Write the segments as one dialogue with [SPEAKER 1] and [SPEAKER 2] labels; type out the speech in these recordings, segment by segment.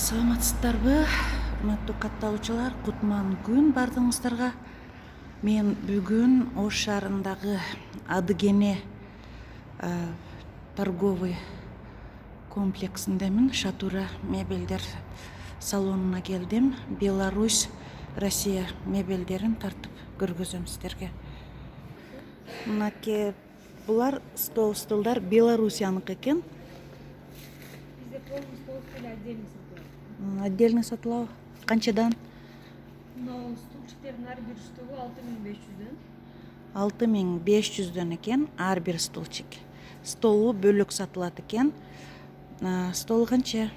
[SPEAKER 1] Саламатсыздарбы, урматтуу катталуучулар, кутман күн бардыгыңыздарга. Мен бүгүн Ош шаарындагы Адыгене торговый комплексиндемин. Шатура мебелдер салонуна келдим. Беларусь, Россия мебелдерин тартып көргөзөм сиздерге. Мынаке булар столдар Белоруссияныкы экен.
[SPEAKER 2] Bizde полный стол стили отдельно сатылат.
[SPEAKER 1] Отдельно сатылабы? Канчадан?
[SPEAKER 2] Мына стульчиктердин ар бир столу 6500дөн.
[SPEAKER 1] 6500дөн экен ар бир столчик. Столу бөлөк сатылат экен. Стол канча?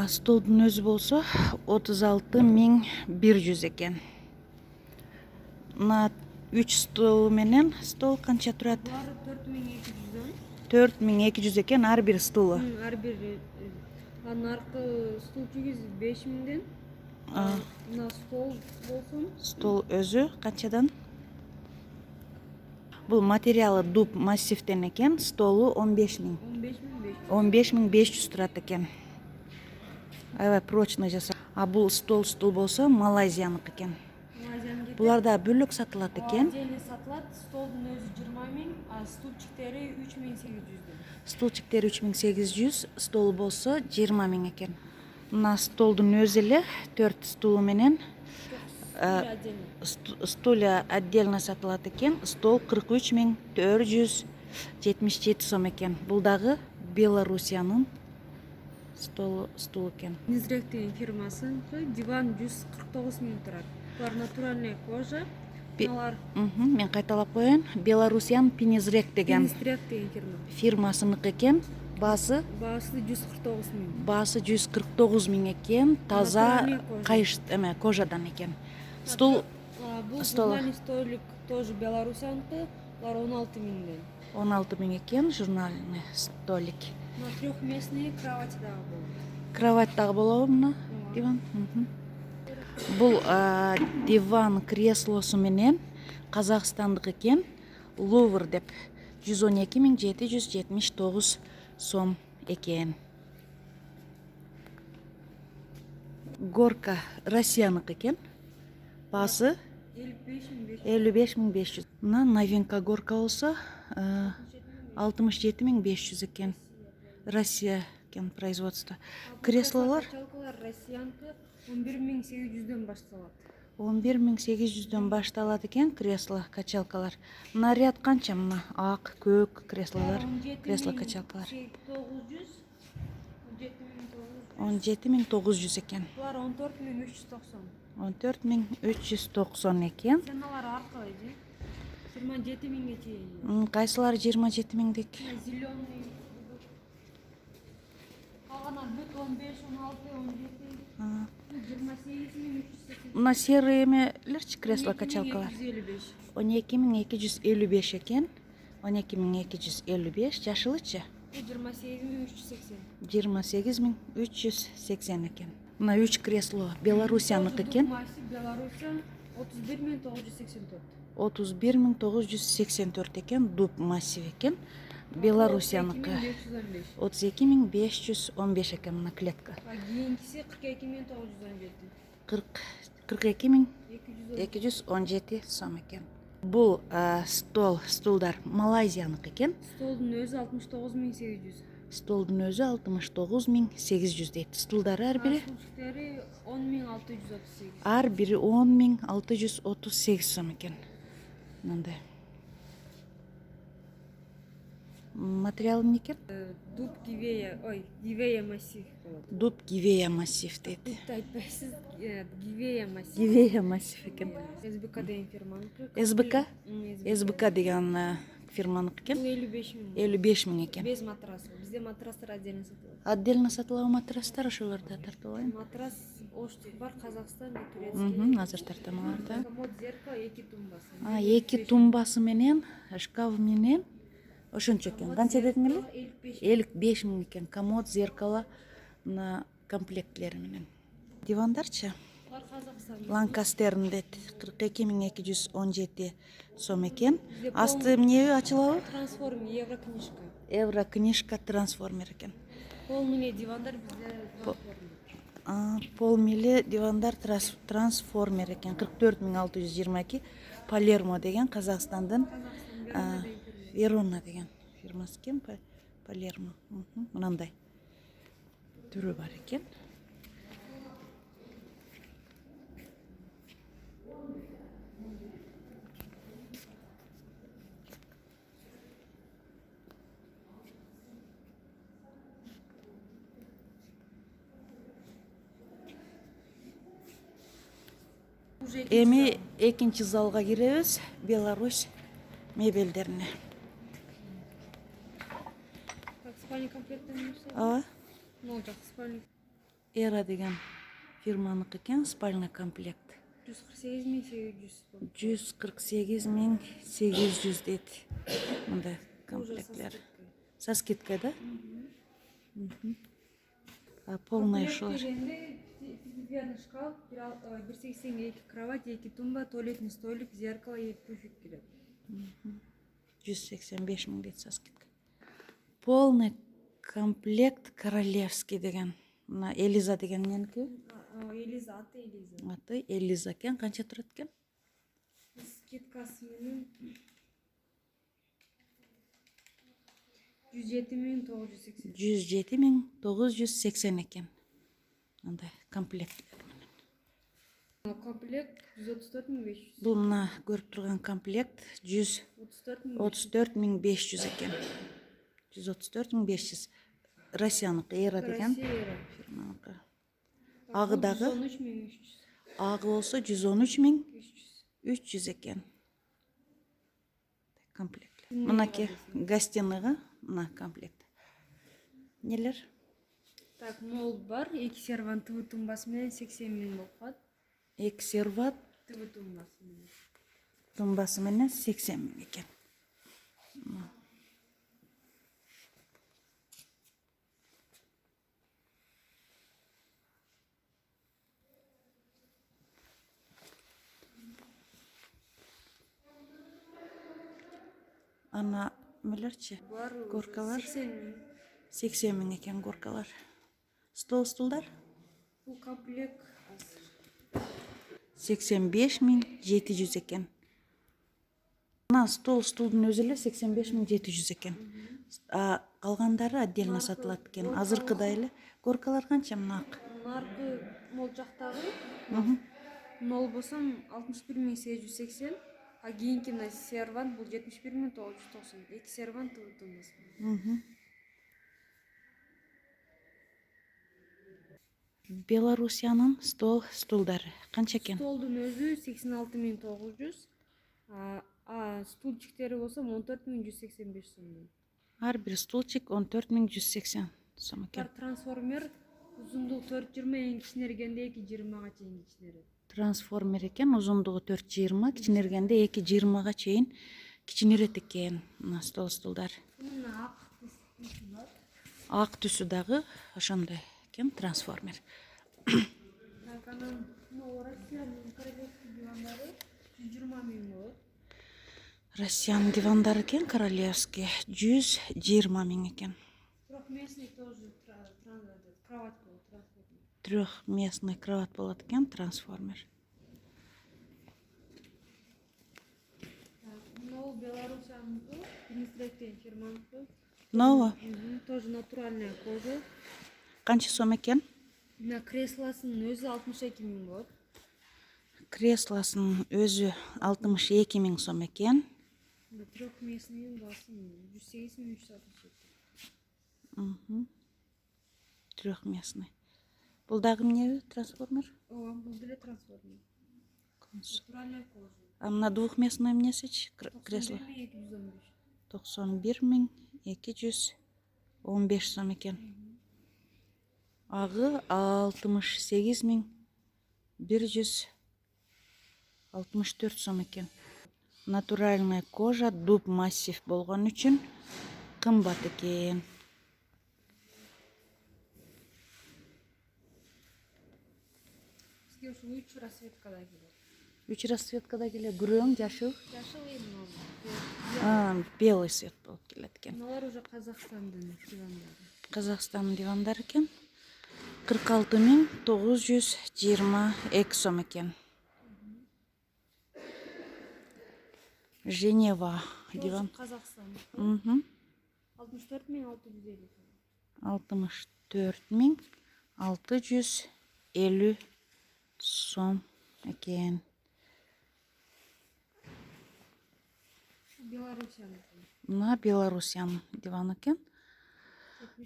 [SPEAKER 1] Столдун өзү болсо 36100 экен. Мына 3 стол менен стол канча турат?
[SPEAKER 2] Булар 4200дөн.
[SPEAKER 1] 4200 экен ар бир столу.
[SPEAKER 2] Ар бир наркы стульчиги 5000ден. Мына стол болсун.
[SPEAKER 1] Стол өзү канчадан? Бул материалы дуб массивден экен, столу 15000. 15500 турат экен. Аябай прочный жаса. Бул стол болсо Малайзияныкы экен. Булар да бөлөк сатылат экен.
[SPEAKER 2] Отдельно сатылат. Столдун өзү 20000, а стульчиктери 3800дөн.
[SPEAKER 1] Стульчиктери 3800, стол болсо 20000 экен. Мына столдун өзү эле 4 стулу менен стулья отдельно сатылат экен. Стол 43477 сом экен. Бул дагы Белоруссиянын стул экен.
[SPEAKER 2] Низрек деген фирмасыныкы диван 149000 турат. Булар натуральная кожа. Булар
[SPEAKER 1] Мен кайталап коеюн. Белоруссиян Пинизрек деген
[SPEAKER 2] Низрек деген
[SPEAKER 1] фирмасыныкы экен. Баасы
[SPEAKER 2] 149000.
[SPEAKER 1] Баасы 149 000 экен. Таза кайыш кожадан экен. Бул
[SPEAKER 2] журнальный столик тоже Белоруссияныкы. Булар 16000ден.
[SPEAKER 1] 16000 экен журнальный столик.
[SPEAKER 2] Мына трехместный кровать дагы болот.
[SPEAKER 1] Кровать дагы болобу мына диван? Бул диван креслосу менен Казакстандык экен. Лувр деп 112779 сом экен. Горка Россияныкы экен. Баасы 55500. Мына новинка горка болсо 67500 экен. Россия экен производство. Креслолор
[SPEAKER 2] Качалкалар Россияныкы 11800дөн башталат.
[SPEAKER 1] 11800дөн башталат экен кресло качалкалар. Мына ряд канча? Мына ак, көк креслолор, кресло качалкалар 17900 экен.
[SPEAKER 2] Булар 14390.
[SPEAKER 1] 14390 экен.
[SPEAKER 2] Ценалар ар калай же? 27000ге чейин.
[SPEAKER 1] Кайсылары 27000дик?
[SPEAKER 2] Зеленый. Калганар 15, 16, 17. 28380.
[SPEAKER 1] Мына серый эмелерчи кресло качалкалар
[SPEAKER 2] 12255
[SPEAKER 1] экен. 12255. Жашылычы
[SPEAKER 2] 28380.
[SPEAKER 1] 28380 экен. Мына 3 кресло Белоруссияныкы экен.
[SPEAKER 2] Белоруссия 31984.
[SPEAKER 1] 31984 экен, дуб массив экен. Белоруссияныкы 32515 экен мына клетка.
[SPEAKER 2] Кийинкиси 42917.
[SPEAKER 1] 42217 сом экен. Бул стулдар Малайзияныкы экен.
[SPEAKER 2] Столдун өзү 69800.
[SPEAKER 1] Столдун өзү 69800 дейт. Стулдары ар бири?
[SPEAKER 2] Стульчиктери 10638.
[SPEAKER 1] Ар бири 10638 сом экен. Мындай. Материалы эмне экен?
[SPEAKER 2] Дуб Гивея массив болот.
[SPEAKER 1] Дуб Гивея массив дейт.
[SPEAKER 2] Дубты айтпайсыз, Гивея массив.
[SPEAKER 1] Гивея массив экен.
[SPEAKER 2] СБК деген фирманыкы.
[SPEAKER 1] СБК деген фирманыкы экен. 55000 экен.
[SPEAKER 2] Без матраса. Бизде матрастар отдельно сатылат.
[SPEAKER 1] Отдельно сатылабы матрастар ошолорду тартып алайын.
[SPEAKER 2] Матрас Оштук бар, Казакстан, Турецкий.
[SPEAKER 1] Азыр тартам аларды.
[SPEAKER 2] Комод зеркало 2 тумбасы.
[SPEAKER 1] 2 тумбасы менен, шкаф менен ошончо экен. Канча дедиң эле? 55000 экен. Комод, зеркало, мына комплектлери менен. Дивандарчы?
[SPEAKER 2] Бар Казакстан.
[SPEAKER 1] Ланкастерн дейт 42217 сом экен. Асты эмне ачылабы?
[SPEAKER 2] Трансформер Еврокнижка.
[SPEAKER 1] Еврокнижка трансформер экен.
[SPEAKER 2] полный дивандар бизде
[SPEAKER 1] Полмиле дивандар трансформер екен 44622 Палермо деген Қазақстандан Верона деген фирмасы екен Палермо. Мынандай түрі бар екен. Эми экинчи залга киребиз. Беларусь мебелдерине.
[SPEAKER 2] Так, спальный комплект нерсе?
[SPEAKER 1] Ооба.
[SPEAKER 2] Мол жак спальный.
[SPEAKER 1] Эра деген фирманыкы экен, спальный комплект.
[SPEAKER 2] 148
[SPEAKER 1] 148.800 дейт. Мындай комплектлер. Со скидкой, да? Полный шоу.
[SPEAKER 2] Деревянный шкаф, 182 кровать, 2 тумба, туалетный столик, зеркало и пуфик келет.
[SPEAKER 1] 185 мың дейт со скидкой. Полный комплект королевский деген. Мына Элиза деген менікі.
[SPEAKER 2] Элиза, аты Элиза.
[SPEAKER 1] Аты Элиза екен. Қанша тұрады екен?
[SPEAKER 2] Скидкасы менен 107.980.
[SPEAKER 1] 107.980 екен. Мындай комплект.
[SPEAKER 2] Комплект 134.500.
[SPEAKER 1] Бұл мына көріп тұрған комплект 134.500 екен. 134.500. Россиянық Эра деген фирманыкы. Ағыдағы
[SPEAKER 2] 113.300.
[SPEAKER 1] ағы болса 113.300 екен. Комплект. Мынаке гостиныйға мына комплект. Нелер?
[SPEAKER 2] Так, мол бар. 2 сервант тв тумбасы менен 80 000 болуп калат.
[SPEAKER 1] 2 сервант
[SPEAKER 2] тв тумбасы менен.
[SPEAKER 1] тумбасы менен 80 000 екен. Ана мелерчи? Горкалар 80 000 екен горкалар. Столдар?
[SPEAKER 2] Бул комплект
[SPEAKER 1] 85.700 екен. Мына столдың өзі эле 85.700 екен. Қалғандары отдельно сатылат екен. Азыркыдай эле. Горкалар канча мына ак?
[SPEAKER 2] Наркы мол жактагы. Мол болсом 61.880. А кийинки мына сервант бул 71.990. 2 сервант тв тумбасы.
[SPEAKER 1] Белоруссиянын столдары канча екен?
[SPEAKER 2] Столдун өзү 86.900. Стульчиктери болсо 14.185 сом.
[SPEAKER 1] Ар бир стулчик 14.180 сом екен.
[SPEAKER 2] Трансформер узундугу 420, эң кичинергенде 220га чейин кичинерет.
[SPEAKER 1] Трансформер екен, узундугу 420, кичинергенде 220га чейин кичинерет екен. Мына столдар.
[SPEAKER 2] Мына
[SPEAKER 1] Ак түсү дагы ошондой екен, трансформер.
[SPEAKER 2] Так, анан Россиянын королевский дивандары 120 000 болот.
[SPEAKER 1] Россиянын дивандары екен, королевский 120 000 екен.
[SPEAKER 2] Трехместный тоже кровать болот.
[SPEAKER 1] Трехместный кровать болот екен, трансформер.
[SPEAKER 2] Но Белоруссиянын Дмитриевский фирманыкы.
[SPEAKER 1] Ново?
[SPEAKER 2] Тоже натуральная кожа.
[SPEAKER 1] Канча сом екен?
[SPEAKER 2] На креслосунун өзү 62 000 болот.
[SPEAKER 1] Креслосунун өзү 62 000 сом екен.
[SPEAKER 2] Трехместный басы 108 367.
[SPEAKER 1] Трехместный. Бул дагы эмне трансформер?
[SPEAKER 2] Ооба, бул деле трансформер. Натуральная кожа.
[SPEAKER 1] А мына двухместный эмнесичи? Кресло? 91.215 сом екен. Ағы 68.164 сом екен. Натуральная кожа, дуб массив болгон үчүн кымбат экен.
[SPEAKER 2] Бизге ушу 3 расцветкада келет.
[SPEAKER 1] 3 расцветкада келет. Күрөң, жашыл.
[SPEAKER 2] Жашыл и
[SPEAKER 1] Белый цвет болуп келет экен.
[SPEAKER 2] мыналар уже Казакстандын дивандары.
[SPEAKER 1] Қазақстан дивандар екен. 46.922 сом екен. Женева диван.
[SPEAKER 2] Қазақстан.
[SPEAKER 1] Мгм.
[SPEAKER 2] 64.650.
[SPEAKER 1] 64.650 сом екен.
[SPEAKER 2] Беларусияныкы.
[SPEAKER 1] Мына Беларусиян диван екен.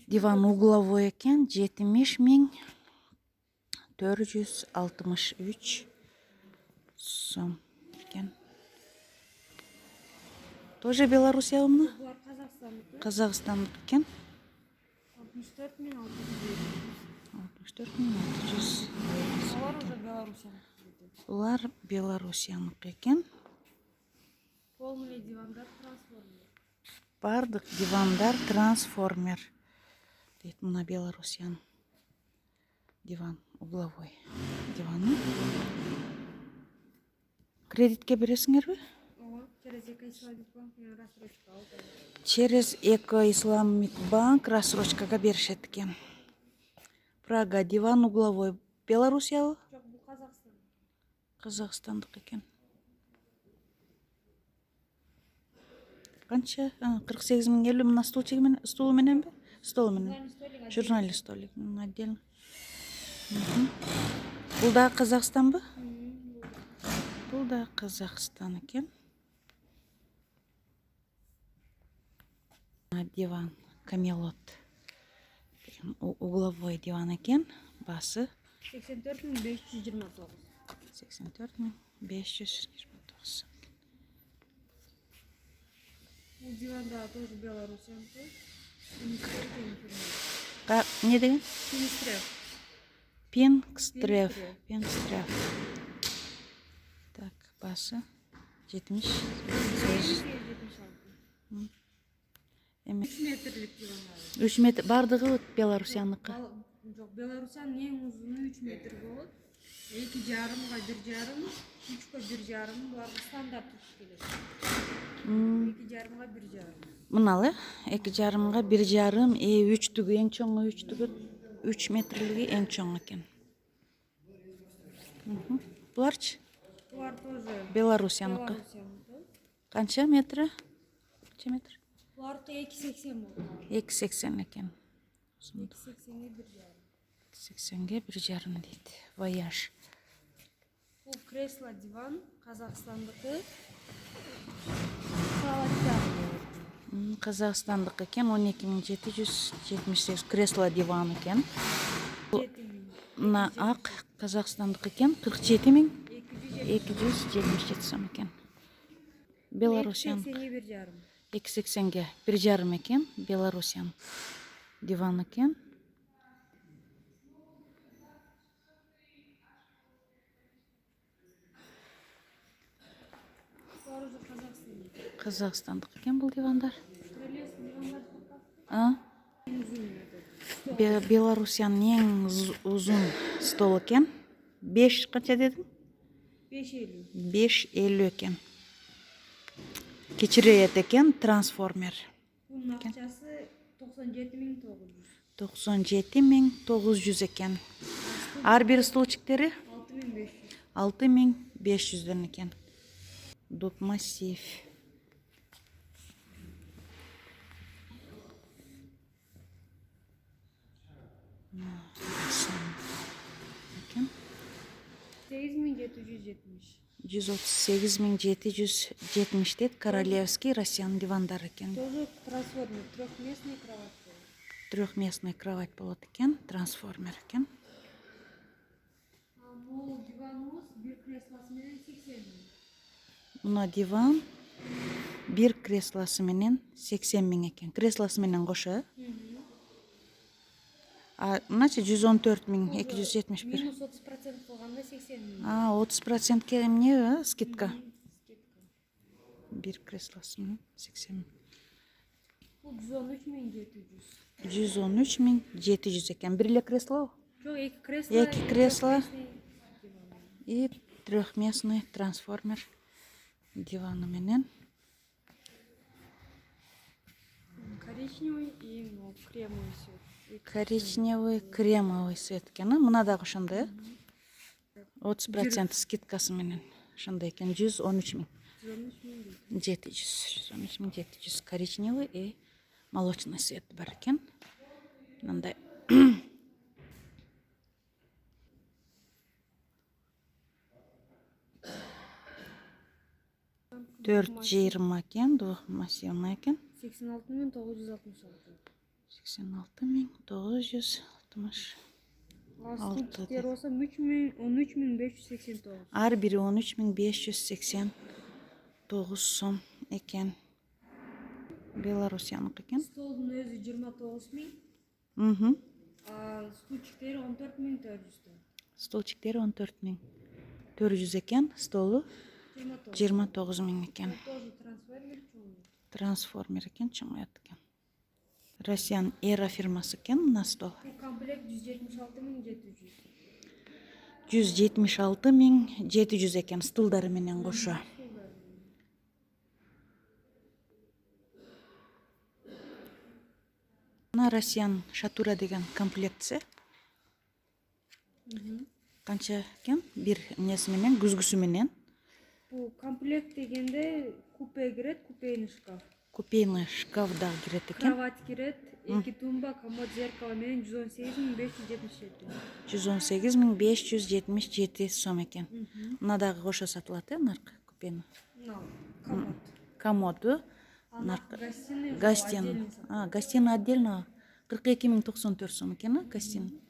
[SPEAKER 1] Диван угловой екен. 70.463 сом екен. Тоже Беларусия мына?
[SPEAKER 2] Булар Қазақстандыкы.
[SPEAKER 1] Қазақстандық екен.
[SPEAKER 2] 64.650.
[SPEAKER 1] 64.600.
[SPEAKER 2] Олар уже Беларусияныкы.
[SPEAKER 1] Бұлар Беларусияныкі екен.
[SPEAKER 2] Полный дивандар трансформер.
[SPEAKER 1] Бардық дивандар трансформер. Дейді мына Беларусиян диван, угловой диваны. Кредитке бересіңер бе?
[SPEAKER 2] Ова, через Эко-Исламик банк мен рассрочка алды.
[SPEAKER 1] Через Эко-Исламик банк рассрочкаға берішет екен. Прага диван угловой. Беларусия?
[SPEAKER 2] Жоқ, бұл Қазақстан.
[SPEAKER 1] Қазақстандық екен. Қанша? 48.050 мына столы менен бе? Столы менен. Журнальный столик. Отдельно. Бұл да Қазақстан ба? Бұл да Қазақстан екен. Диван, Камелот. Угловой диван екен. Басы
[SPEAKER 2] 84.529.
[SPEAKER 1] 84.529.
[SPEAKER 2] Бұл диванда тоже Беларусияныкы.
[SPEAKER 1] Не деген?
[SPEAKER 2] Пинстрев.
[SPEAKER 1] Пенстрев. Так, басы 70.
[SPEAKER 2] 3 метрлік дивандар.
[SPEAKER 1] 3 метр. Бардығы Беларусияныкы.
[SPEAKER 2] Жоқ, Беларусиян ең ұзыны 3 метр болады. 2,5-ға 1,5, 3-қа 1,5, бұларға стандарт келеді. 2,5-ға 1,5.
[SPEAKER 1] Мыналы 2,5-ға 1,5, 3-түгі ең чоңы 3 метрлігі ең чоң екен. Бұларчы?
[SPEAKER 2] Бұлар тоже
[SPEAKER 1] Беларусияныкы.
[SPEAKER 2] Беларусияныкы.
[SPEAKER 1] Қанша метрі? Қанша метр?
[SPEAKER 2] Бұларқы 2,80 болды.
[SPEAKER 1] 2,80 екен.
[SPEAKER 2] 2,80-ге 1,5.
[SPEAKER 1] 2,80-ге 1,5 дейді. Вояж.
[SPEAKER 2] Бұл кресло диван Қазақстандықы. Кроваттар.
[SPEAKER 1] Қазақстандық екен. 12.778 кресло диван екен. Мына ақ Қазақстандық екен. 47.277 сом екен. Беларусиян. 2,80-ге 1,5 екен. Беларусиян диван екен. Қазақстандық екен бұл дивандар. Беларусиян ең ұзын стол екен. 5 қанша дедің?
[SPEAKER 2] 5,50.
[SPEAKER 1] 5,50 екен. Кечірейет екен, трансформер.
[SPEAKER 2] Бұның ақшасы 97.900.
[SPEAKER 1] 97.900 екен. Ар бір столчиктері
[SPEAKER 2] 6.500.
[SPEAKER 1] 6.500 екен. Дут массив. Екен.
[SPEAKER 2] 8.770.
[SPEAKER 1] 138.770 дед. Королевский Россиян дивандар екен.
[SPEAKER 2] Тоже трансформер. Трехместный кровать.
[SPEAKER 1] Трехместный кровать болады екен. Трансформер екен.
[SPEAKER 2] Бұл диванымыз бір креслосымен 80 мың.
[SPEAKER 1] Мына диван бір креслосымен 80 мың екен. Креслосымен қошы. Мыначы 114.271.
[SPEAKER 2] Минус 30% қылғанда 80 мың.
[SPEAKER 1] 30%-ке не скидка? Bir kreslosымен 80 мың.
[SPEAKER 2] Бұл 113.700.
[SPEAKER 1] 113.700 екен. Бірле кресло?
[SPEAKER 2] Жоқ, екі
[SPEAKER 1] кресло. И трехместный трансформер диваны менен.
[SPEAKER 2] Коричневый и кремовый цвет.
[SPEAKER 1] коричневый кремовый цвет экен. Мына дагы ошондой. 30% скидкасы менен. Ошондой экен. 113 000. 113 700 коричневый и молочный цвет бар экен. Мындай. 420 экен, двухмассивный экен.
[SPEAKER 2] 86.966.
[SPEAKER 1] 86.966.
[SPEAKER 2] Стульчиктер болсо 13.589.
[SPEAKER 1] Ар бири 13.589 сом экен. Белоруссияныкы экен.
[SPEAKER 2] Столдун өзү 29.000. Стульчиктери 14.400.
[SPEAKER 1] Столчиктери 14.400 экен. Столу 29 000 экен.
[SPEAKER 2] Тоже трансформер чоң.
[SPEAKER 1] Трансформер экен, чоңоят экен. Россиян Эра фирмасы экен мына стол.
[SPEAKER 2] Бул комплект 176.700.
[SPEAKER 1] 176.700 экен стулдары менен кошо. Мына Россиян Шатура деген комплекция. Канча экен? Бир несі менен, күзгүсү менен.
[SPEAKER 2] Бул комплект дегенде купе кирет, купейный шкаф.
[SPEAKER 1] Купейный шкаф дагы кирет экен.
[SPEAKER 2] Кровать кирет, 2 тумба, комод, зеркало менен 118.577.
[SPEAKER 1] 118.577 сом экен. Мына дагы кошо сатылат, наркы купейный.
[SPEAKER 2] Комод.
[SPEAKER 1] Комоду.
[SPEAKER 2] Гостиный.
[SPEAKER 1] Гостиный. Гостиный отдельно 42.094 сом экен, гостиный.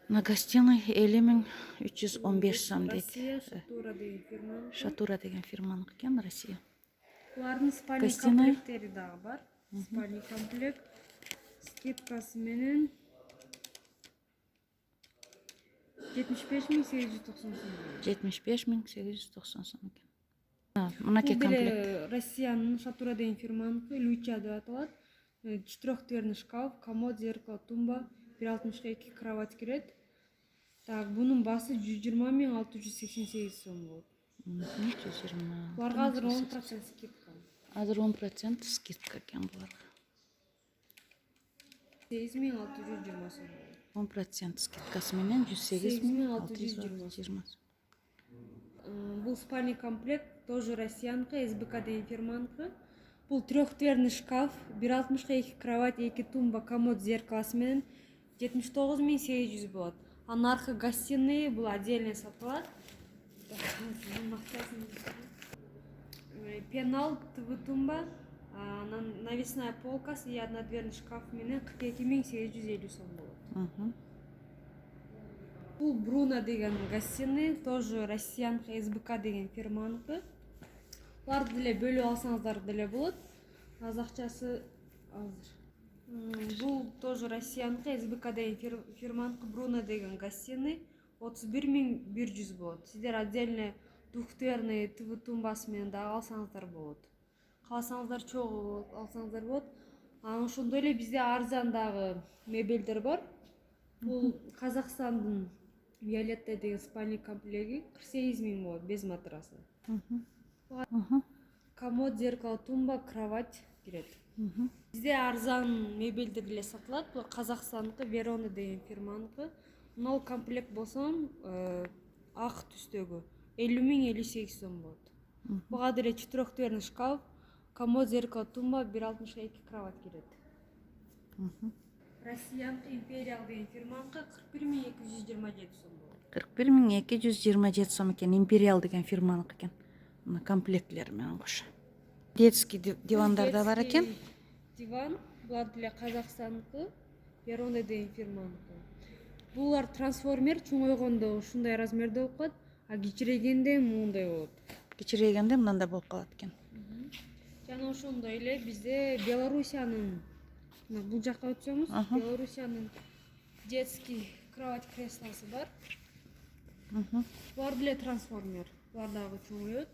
[SPEAKER 1] На гостиной 50.315 сом дейт.
[SPEAKER 2] Россия, Шатура деген фирма.
[SPEAKER 1] Шатура деген фирманыкы экен, Россия.
[SPEAKER 2] Булардын спальный
[SPEAKER 1] Гостиная.
[SPEAKER 2] комплекттери дагы бар. Спальный комплект скидкасы менен 75.890 сом.
[SPEAKER 1] 75.890 сом экен. Мынаки
[SPEAKER 2] Бул
[SPEAKER 1] комплект.
[SPEAKER 2] деле Россиянын Шатура деген фирманыкы, Люча деп аталат. 4-дверный шкаф, комод, зеркало, тумба, 1.62 кровать кирет. Так, бунун баасы 120.688 сом болот.
[SPEAKER 1] 120.
[SPEAKER 2] Буларга азыр 10% скидка.
[SPEAKER 1] Азыр 10% скидка экен буларга.
[SPEAKER 2] 8.620 сом.
[SPEAKER 1] 10% скидкасы менен 108.620 сом.
[SPEAKER 2] Бул спальный комплект тоже Россиянка, СБК деген фирманыкы. Бул 3-дверный шкаф, 1.62 кровать, 2 тумба, комод, зеркаласы менен 79.800 болот. А наркы гостиные бул отдельно сатылат. Пенал, ТВ тумба, навесная полкасы и 1-дверный шкаф менен 42.850 сом болот. Бул Бруно деген гостиный, тоже Россиянка, СБК деген фирманыкы. Буларды деле бөлүп алсаңыздар деле болот. Аз акчасы азыр. Бул тоже Россиянка, СБК деген фирманыкы, Бруно деген гостиный 31.100 болот. Сиздер отдельно 2-дверный ТВ тумбасы менен дагы алсаңыздар болот. Кааласаңыздар чогуу алсаңыздар болот. Ошондой эле бизде арзан дагы мебелдер бар. Бул Казакстандын Виолетта деген спальный комплекти 48.000 болот без матраса. Комод, зеркало, тумба, кровать кирет. Бизде арзан мебелдер деле сатылат. Бул Казакстандыкы, Верона деген фирманыкы. Мына комплект болсо ак түстөгү 50.058 сом болот. Буга деле 4-дверный шкаф, комод, зеркало, тумба, 1.62 кровать кирет. Россиянка Империал деген фирманыкы 41.227 сом болот.
[SPEAKER 1] 41.227 сом экен, Империал деген фирманыкы экен. Мына комплектилер менен кошо. Детский дивандар да бар экен.
[SPEAKER 2] Диван, булар деле Казакстандыкы, Верона деген фирманыкы. Булар трансформер чоңойгондо ушундай размерде болуп калат, а кичирейгенде мындай болот.
[SPEAKER 1] Кичирейгенде мындай болуп калат экен.
[SPEAKER 2] Жана ошондой эле бизде Белоруссиянын, бул жакка өтсөңүз, Белоруссиянын детский кровать креслосы бар. Булар деле трансформер. Булар дагы чоңоет,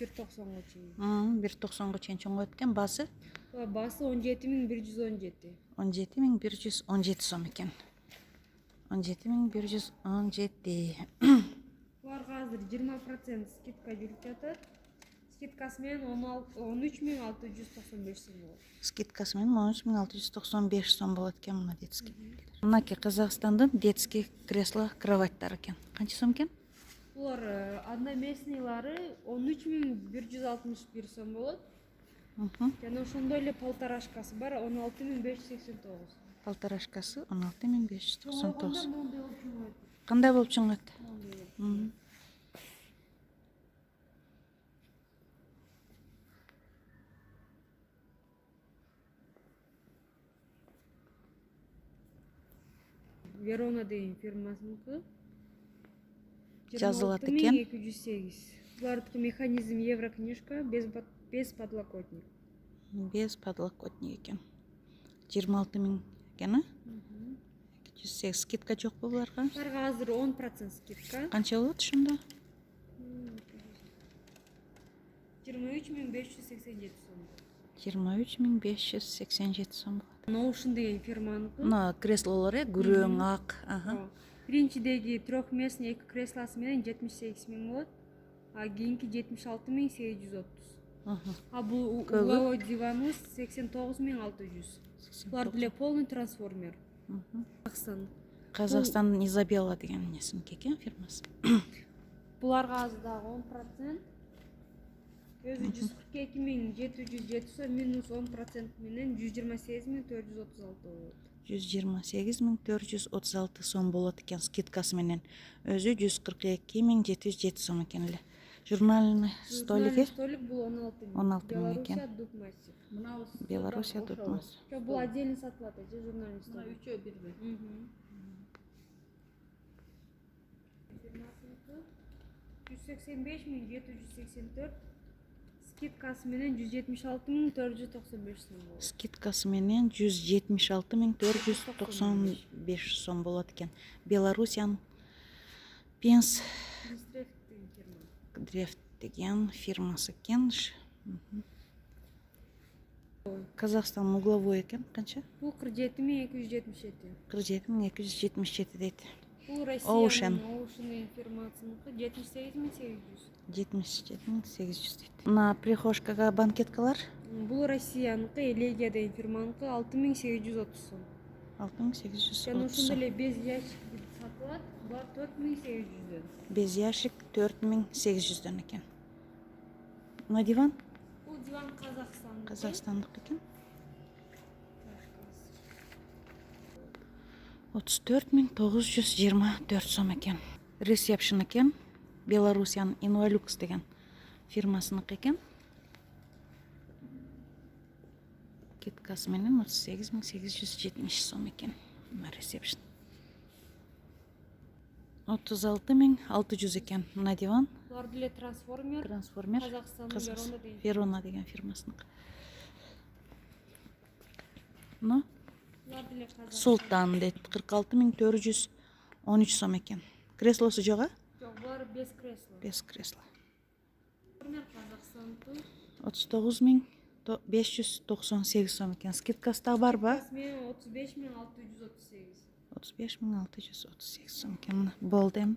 [SPEAKER 2] 1.90 чейин.
[SPEAKER 1] 1.90 чейин чоңоет экен, баасы?
[SPEAKER 2] Баасы 17.117.
[SPEAKER 1] 17.117 сом экен. 17.117.
[SPEAKER 2] Буларга азыр 20% скидка жүрүп жатат. скидкасы менен 13.695 сом болот.
[SPEAKER 1] Скидкасы менен 13.695 сом болот экен мына детский. Мынакей Казакстандын детский кресло кроваттары экен. Канча сом экен?
[SPEAKER 2] Булар одноместныйлары 13.161 сом болот. Жана ошондой эле полторашкасы бар 16.589.
[SPEAKER 1] Полторашкасы 16.599.
[SPEAKER 2] Мондой болуп чыгат.
[SPEAKER 1] Кандай болуп чыгат?
[SPEAKER 2] Верона деген фирмасыныкы.
[SPEAKER 1] Жазылат экен.
[SPEAKER 2] 26.208. Булардыкы механизм Еврокнижка без подлокотник.
[SPEAKER 1] Без подлокотник экен. 26.000 экен, а? 208 скидка жокпу буларга?
[SPEAKER 2] Буларга азыр 10% скидка.
[SPEAKER 1] Канча болот ошондо?
[SPEAKER 2] 23.587 сом.
[SPEAKER 1] 23.587 сом болот.
[SPEAKER 2] Notion деген фирманыкы.
[SPEAKER 1] Мына креслолор күрөң ак.
[SPEAKER 2] Биринчидеги трехместный эки креслосы менен 78.000 болот. А кийинки 76.830. А бул угловой диваныбыз 89.600. Булар деле полный трансформер.
[SPEAKER 1] Казакстандын Изабелла деген несиники экен фирмасы.
[SPEAKER 2] Буларга азыр дагы 10%. Өзү 142.707 сом минус 10% менен 128.436 болот.
[SPEAKER 1] 128.436 сом болот экен скидкасы менен. Өзү 142.707 сом экен эле. Журнальный столиги
[SPEAKER 2] Столик бул 16.000.
[SPEAKER 1] 16.000 экен.
[SPEAKER 2] Белоруссия дуб массив.
[SPEAKER 1] Белоруссия тут массив.
[SPEAKER 2] Бул отдельно сатылат, журнальный столик.
[SPEAKER 3] Үчөө бирби.
[SPEAKER 2] 185.784. Скидкасы менен 176.495 сом болот.
[SPEAKER 1] Скидкасы менен 176.495 сом болот экен. Белоруссиянын Пенс Дрефт деген фирмасы экен. Казакстан угловой экен. Канча?
[SPEAKER 2] Бул 47.277.
[SPEAKER 1] 47.277 дейт.
[SPEAKER 2] Бул
[SPEAKER 1] Ocean.
[SPEAKER 2] Россиянын фирмасыныкы 78.800.
[SPEAKER 1] 77.800 дейт. Мына прихожкага банкеткалар
[SPEAKER 2] Бул Россияныкы Элегия деген фирманыкы 6.830 сом.
[SPEAKER 1] 6.830
[SPEAKER 2] Жана ошондой
[SPEAKER 1] сом.
[SPEAKER 2] эле без ящик сатылат. Булар 4.800.
[SPEAKER 1] Без ящик 4.800 экен. Мына диван
[SPEAKER 2] Бул диван Казакстандык.
[SPEAKER 1] Казакстандык экен. 34.924 сом экен. Ресепшн экен. Белоруссиянын Инвалюкс деген фирмасыныкы экен. Скидкасы менен 38.870 сом экен. Мына ресепшн. 36.600 экен. Мына диван
[SPEAKER 2] Булар деле трансформер.
[SPEAKER 1] Казакстандын Верона деген фирмасыныкы. Но
[SPEAKER 2] Булар деле Казакстан.
[SPEAKER 1] Султан дейт 46.413 сом экен. Креслосу жок, а?
[SPEAKER 2] Жок, булар без кресла.
[SPEAKER 1] Без кресла.
[SPEAKER 2] Трансформер Казакстандык.
[SPEAKER 1] 39.598 сом экен. Скидкасы да барбы?
[SPEAKER 2] 35.638.
[SPEAKER 1] 35.638 сом экен. Болду эми.